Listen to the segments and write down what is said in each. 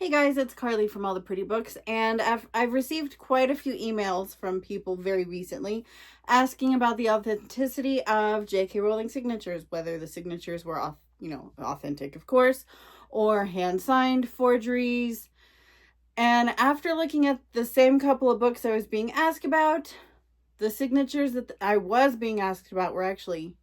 Hey guys, it's Carly from All the Pretty Books, and I've received quite a few emails from people very recently asking about the authenticity of J.K. Rowling signatures, whether the signatures were authentic, of course, or hand-signed forgeries. And after looking at the same couple of books I was being asked about, the signatures that I was being asked about were actually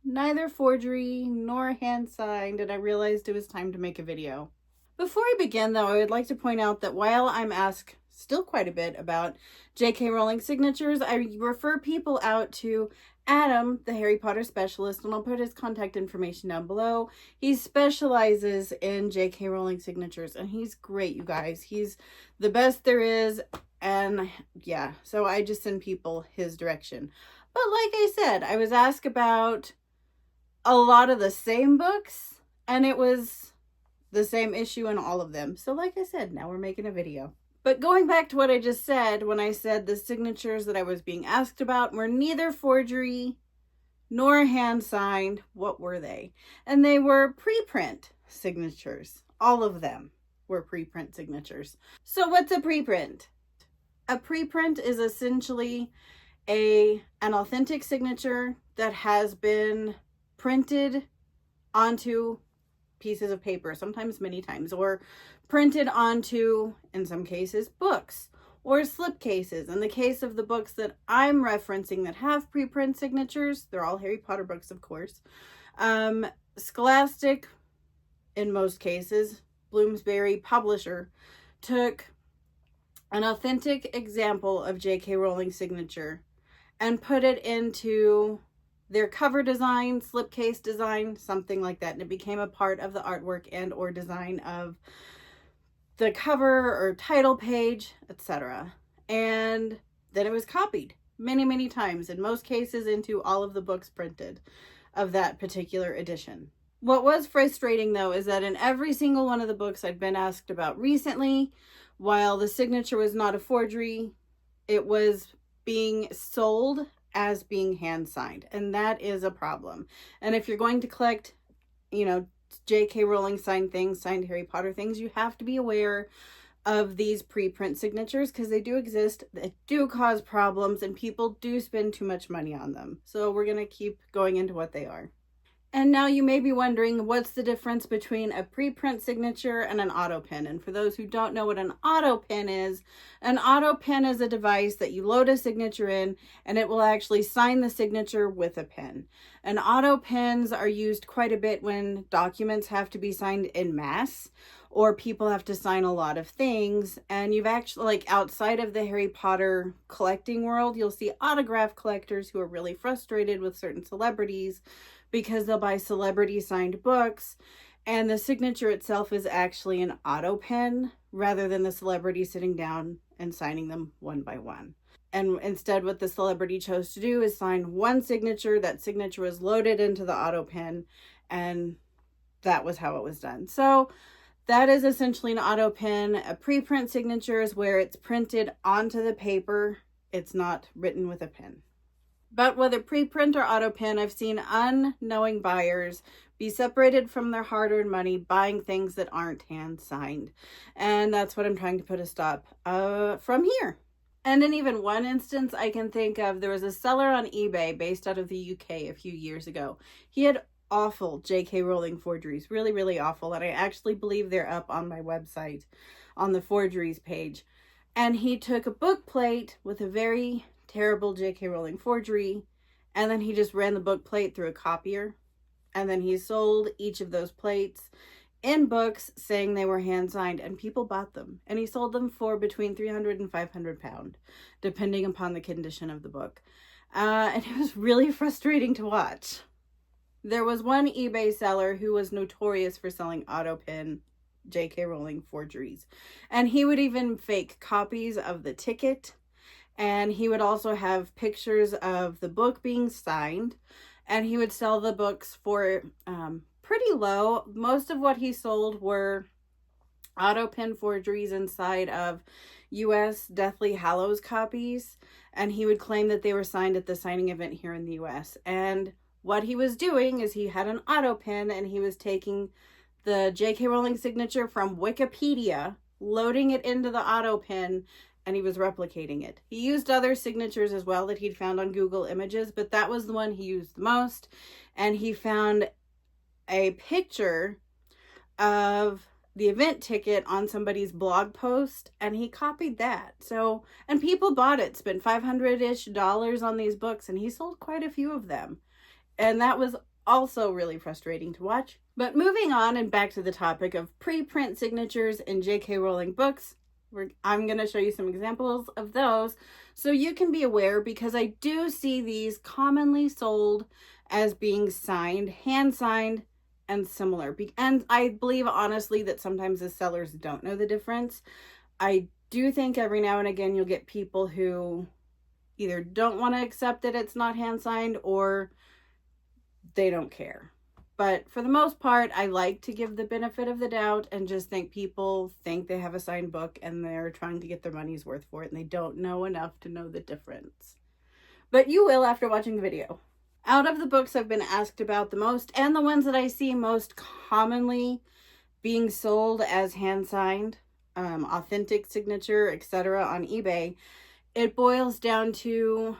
neither forgery nor hand-signed, and I realized it was time to make a video. Before I begin, though, I would like to point out that while I'm asked still quite a bit about J.K. Rowling signatures, I refer people out to Adam, the Harry Potter specialist, and I'll put his contact information down below. He specializes in J.K. Rowling signatures, and he's great, you guys. He's the best there is, and yeah, so I just send people his direction. But like I said, I was asked about a lot of the same books, and it was the same issue in all of them. So like I said, now we're making a video. But going back to what I just said, when I said the signatures that I was being asked about were neither forgery nor hand signed, what were they? And they were preprint signatures. All of them were preprint signatures. So what's a preprint? A preprint is essentially an authentic signature that has been printed onto pieces of paper, sometimes many times, or printed onto, in some cases, books or slipcases. In the case of the books that I'm referencing that have preprint signatures, they're all Harry Potter books, of course. Scholastic, in most cases, Bloomsbury publisher, took an authentic example of J.K. Rowling's signature and put it into their cover design, slipcase design, something like that. And it became a part of the artwork and or design of the cover or title page, etc. And then it was copied many, many times, in most cases into all of the books printed of that particular edition. What was frustrating, though, is that in every single one of the books I've been asked about recently, while the signature was not a forgery, it was being sold as being hand signed, and that is a problem. And if you're going to collect, J.K. Rowling signed things, signed Harry Potter things, you have to be aware of these preprint signatures because they do exist, they do cause problems, and people do spend too much money on them. So we're going to keep going into what they are. And now you may be wondering, what's the difference between a preprint signature and an auto pen? And for those who don't know what an auto pen is a device that you load a signature in, and it will actually sign the signature with a pen. And auto pens are used quite a bit when documents have to be signed en masse, or people have to sign a lot of things. And you've actually, like outside of the Harry Potter collecting world, you'll see autograph collectors who are really frustrated with certain celebrities because they'll buy celebrity signed books and the signature itself is actually an auto pen rather than the celebrity sitting down and signing them one by one. And instead, what the celebrity chose to do is sign one signature. That signature was loaded into the auto pen, and that was how it was done. So that is essentially an auto pen. A preprint signature is where it's printed onto the paper. It's not written with a pen. But whether preprint or auto pen, I've seen unknowing buyers be separated from their hard-earned money buying things that aren't hand-signed. And that's what I'm trying to put a stop from here. And in even one instance I can think of, there was a seller on eBay based out of the UK a few years ago. He had awful J.K. Rowling forgeries, really, really awful. And I actually believe they're up on my website on the forgeries page. And he took a book plate with a very terrible J.K. Rowling forgery, and then he just ran the book plate through a copier, and then he sold each of those plates in books saying they were hand signed, and people bought them, and he sold them for between £300 and £500, depending upon the condition of the book. And it was really frustrating to watch. There was one eBay seller who was notorious for selling auto pen J.K. Rowling forgeries, and he would even fake copies of the ticket. And he would also have pictures of the book being signed, and he would sell the books for pretty low. Most of what he sold were auto pen forgeries inside of U.S. Deathly Hallows copies, and he would claim that they were signed at the signing event here in the U.S. And what he was doing is he had an auto pen, and he was taking the J.K. Rowling signature from Wikipedia loading it into the auto pen, and he was replicating it. He used other signatures as well that he'd found on Google Images, but that was the one he used the most. And he found a picture of the event ticket on somebody's blog post, and he copied that. So, and people bought it, spent $500-ish on these books, and he sold quite a few of them. And that was also really frustrating to watch. But moving on and back to the topic of preprint signatures in J.K. Rowling books, I'm going to show you some examples of those so you can be aware, because I do see these commonly sold as being signed, hand signed, and similar. And I believe honestly that sometimes the sellers don't know the difference. I do think every now and again you'll get people who either don't want to accept that it's not hand signed or they don't care. But for the most part, I like to give the benefit of the doubt and just think people think they have a signed book and they're trying to get their money's worth for it and they don't know enough to know the difference. But you will after watching the video. Out of the books I've been asked about the most, and the ones that I see most commonly being sold as hand-signed, authentic signature, etc. on eBay, it boils down to,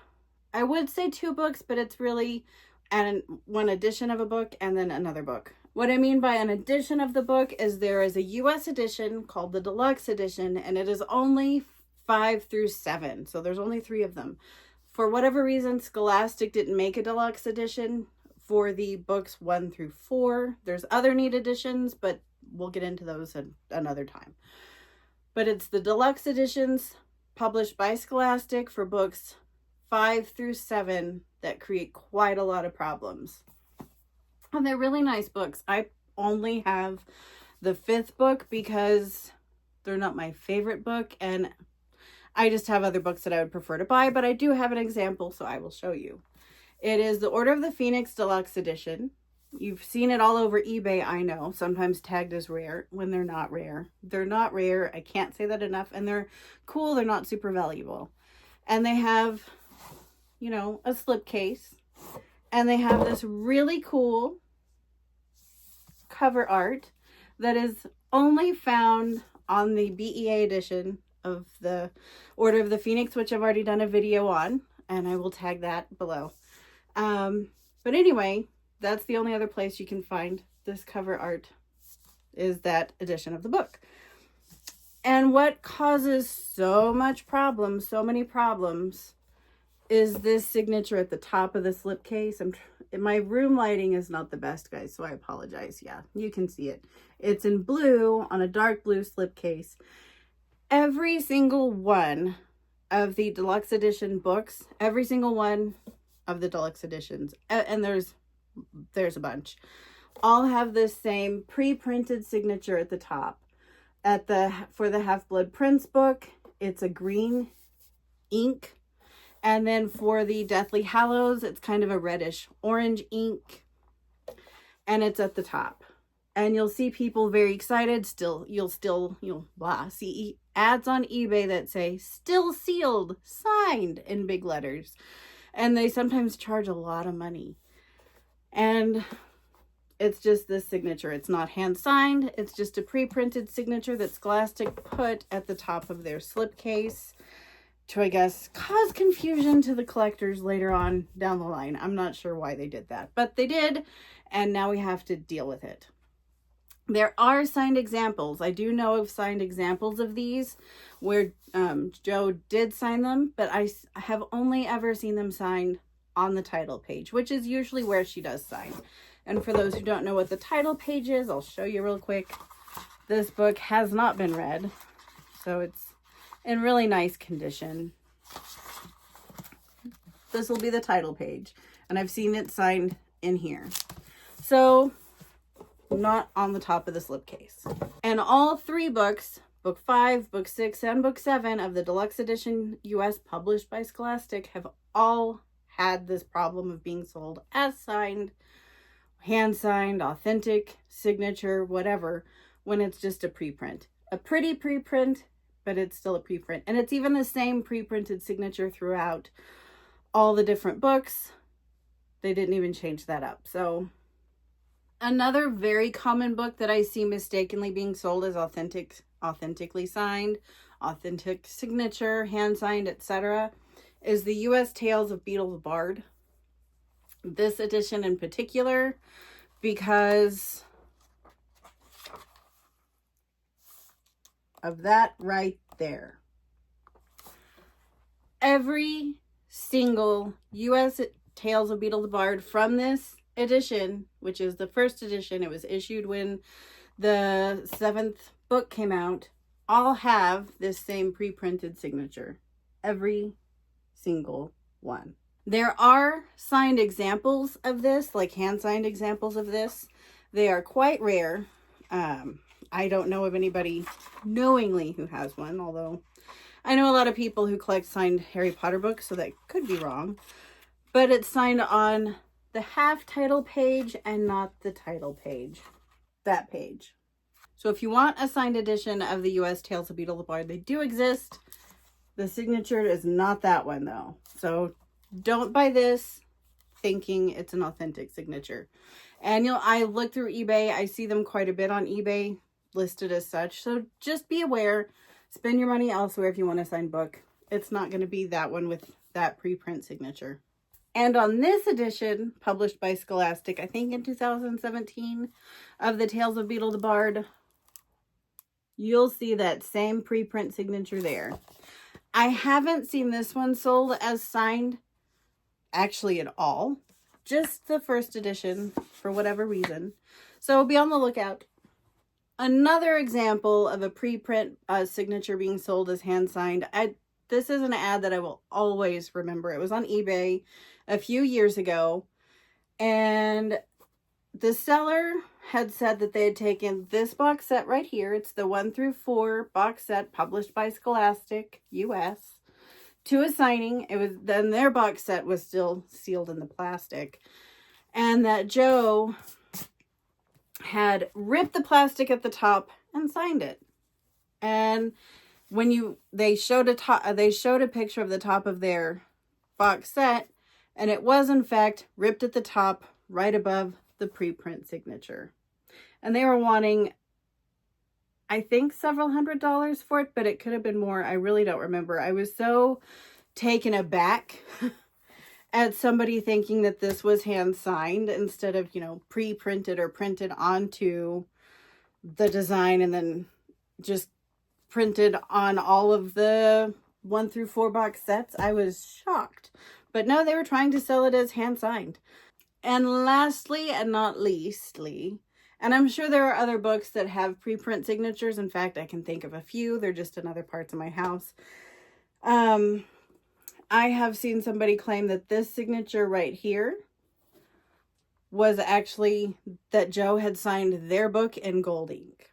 I would say 2 books, but it's really one edition of a book and then another book. What I mean by an edition of the book is there is a US edition called the Deluxe Edition, and it is only 5 through 7. So there's only 3 of them. For whatever reason, Scholastic didn't make a deluxe edition for the books 1 through 4. There's other neat editions, but we'll get into those another time. But it's the deluxe editions published by Scholastic for books 5 through 7 that create quite a lot of problems. And they're really nice books. I only have the 5th book because they're not my favorite book, and I just have other books that I would prefer to buy, but I do have an example, so I will show you. It is the Order of the Phoenix Deluxe Edition. You've seen it all over eBay, I know, sometimes tagged as rare when they're not rare. They're not rare, I can't say that enough, and they're cool, they're not super valuable. And they have, you know, a slipcase, and they have this really cool cover art that is only found on the BEA edition of the Order of the Phoenix, which I've already done a video on, and I will tag that below. But anyway, that's the only other place you can find this cover art, is that edition of the book. And what causes so many problems, is this signature at the top of the slipcase. My room lighting is not the best, guys, so I apologize. Yeah, you can see it. It's in blue on a dark blue slipcase. Every single one of the deluxe edition books, every single one of the deluxe editions, and there's a bunch, all have this same pre-printed signature at the top. For the Half-Blood Prince book, it's a green ink. And then for the Deathly Hallows, it's kind of a reddish orange ink. And it's at the top. And you'll see people very excited. You'll see ads on eBay that say, still sealed, signed, in big letters. And they sometimes charge a lot of money. And it's just this signature. It's not hand signed. It's just a pre-printed signature that Scholastic put at the top of their slipcase to, I guess, cause confusion to the collectors later on down the line. I'm not sure why they did that, but they did, and now we have to deal with it. There are signed examples. I do know of signed examples of these where Joe did sign them, but I have only ever seen them signed on the title page, which is usually where she does sign. And for those who don't know what the title page is, I'll show you real quick. This book has not been read, so it's in really nice condition. This will be the title page, and I've seen it signed in here. So, not on the top of the slipcase. And all 3 books, Book 5, Book 6, and Book 7 of the Deluxe Edition US published by Scholastic, have all had this problem of being sold as signed, hand signed, authentic, signature, whatever, when it's just a preprint. A pretty preprint, but it's still a preprint. And it's even the same pre-printed signature throughout all the different books. They didn't even change that up. So another very common book that I see mistakenly being sold as authentic authentically signed, authentic signature, hand signed, etc., is the U.S. Tales of Beetle the Bard. This edition in particular, because of that right there. Every single U.S. Tales of Beetle the Bard from this edition, which is the first edition, it was issued when the 7th book came out, all have this same pre-printed signature. Every single one. There are signed examples of this, like hand-signed examples of this. They are quite rare. I don't know of anybody knowingly who has one, although I know a lot of people who collect signed Harry Potter books, so that could be wrong. But it's signed on the half title page and not the title page. That page. So if you want a signed edition of the U.S. Tales of Beetle the Bard, they do exist. The signature is not that one, though. So don't buy this thinking it's an authentic signature. And I look through eBay. I see them quite a bit on eBay listed as such. So just be aware. Spend your money elsewhere if you want a signed book. It's not going to be that one with that preprint signature. And on this edition, published by Scholastic, I think in 2017, of the Tales of Beetle the Bard, you'll see that same preprint signature there. I haven't seen this one sold as signed actually at all. Just the first edition for whatever reason. So be on the lookout. Another example of a preprint signature being sold as hand signed. This is an ad that I will always remember. It was on eBay a few years ago. And the seller had said that they had taken this box set right here. It's the 1 through 4 box set published by Scholastic US to a signing. Then their box set was still sealed in the plastic. And that Joe had ripped the plastic at the top and signed it. And when they showed a picture of the top of their box set, and it was in fact ripped at the top right above the preprint signature. And they were wanting, I think, several $100s for it, but it could have been more. I really don't remember. I was so taken aback at somebody thinking that this was hand signed instead of, pre-printed or printed onto the design and then just printed on all of the 1 through 4 box sets. I was shocked. But no, they were trying to sell it as hand signed. And lastly, and not leastly, and I'm sure there are other books that have preprint signatures. In fact, I can think of a few. They're just in other parts of my house. I have seen somebody claim that this signature right here was actually that Joe had signed their book in gold ink.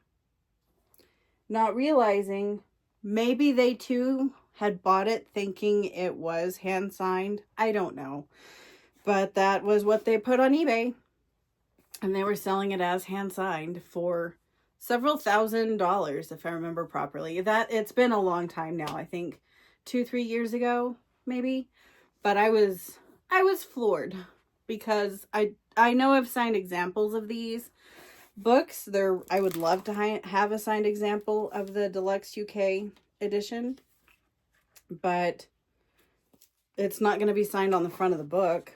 Not realizing maybe they too had bought it thinking it was hand signed. I don't know. But that was what they put on eBay. And they were selling it as hand signed for several $1,000s, if I remember properly. It's been a long time now. I think 2-3 years ago, maybe. But I was floored because I know I've signed examples of these books. I would love to have a signed example of the Deluxe UK edition, but it's not going to be signed on the front of the book.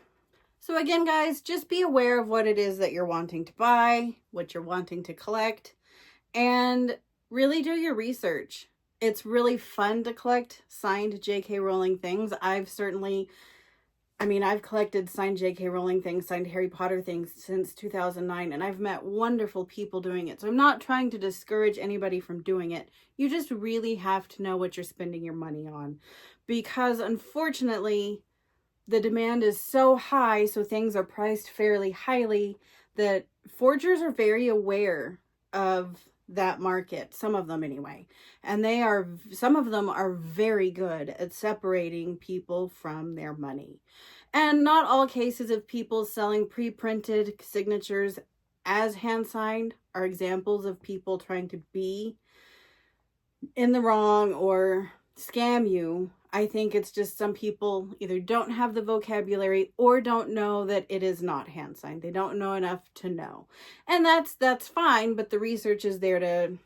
So again, guys, just be aware of what it is that you're wanting to buy, what you're wanting to collect, and really do your research. It's really fun to collect signed J.K. Rowling things. I've collected signed J.K. Rowling things, signed Harry Potter things since 2009, and I've met wonderful people doing it. So I'm not trying to discourage anybody from doing it. You just really have to know what you're spending your money on, because unfortunately, the demand is so high, so things are priced fairly highly, that forgers are very aware of that market, some of them anyway. And some of them are very good at separating people from their money. And not all cases of people selling pre-printed signatures as hand-signed are examples of people trying to be in the wrong or scam you. I think it's just some people either don't have the vocabulary or don't know that it is not hand signed. They don't know enough to know. And that's fine, but the research is there to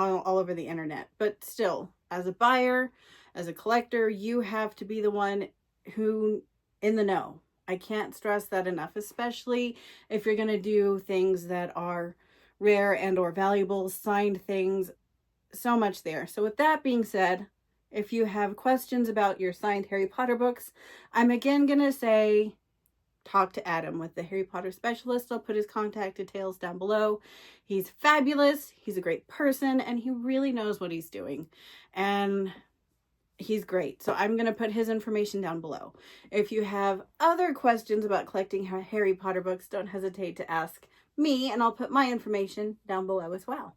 all over the internet. But still, as a buyer, as a collector, you have to be the one who in the know. I can't stress that enough, especially if you're going to do things that are rare and or valuable, signed things, so much there. So with that being said, if you have questions about your signed Harry Potter books, I'm again going to say talk to Adam with the Harry Potter specialist. I'll put his contact details down below. He's fabulous. He's a great person and he really knows what he's doing. And he's great. So I'm going to put his information down below. If you have other questions about collecting Harry Potter books, don't hesitate to ask me and I'll put my information down below as well.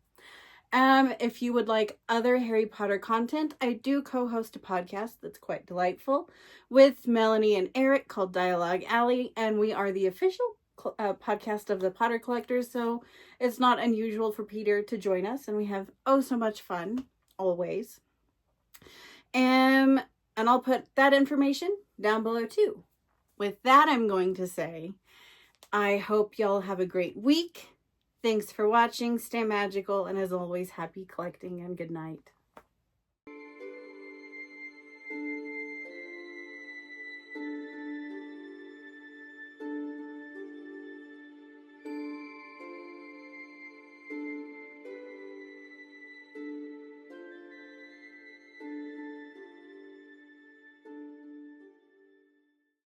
If you would like other Harry Potter content, I do co-host a podcast that's quite delightful with Melanie and Eric called Dialogue Alley, and we are the official podcast of the Potter Collectors, so it's not unusual for Peter to join us, and we have oh so much fun, always. And I'll put that information down below too. With that, I'm going to say, I hope y'all have a great week. Thanks for watching, stay magical, and as always, happy collecting and good night.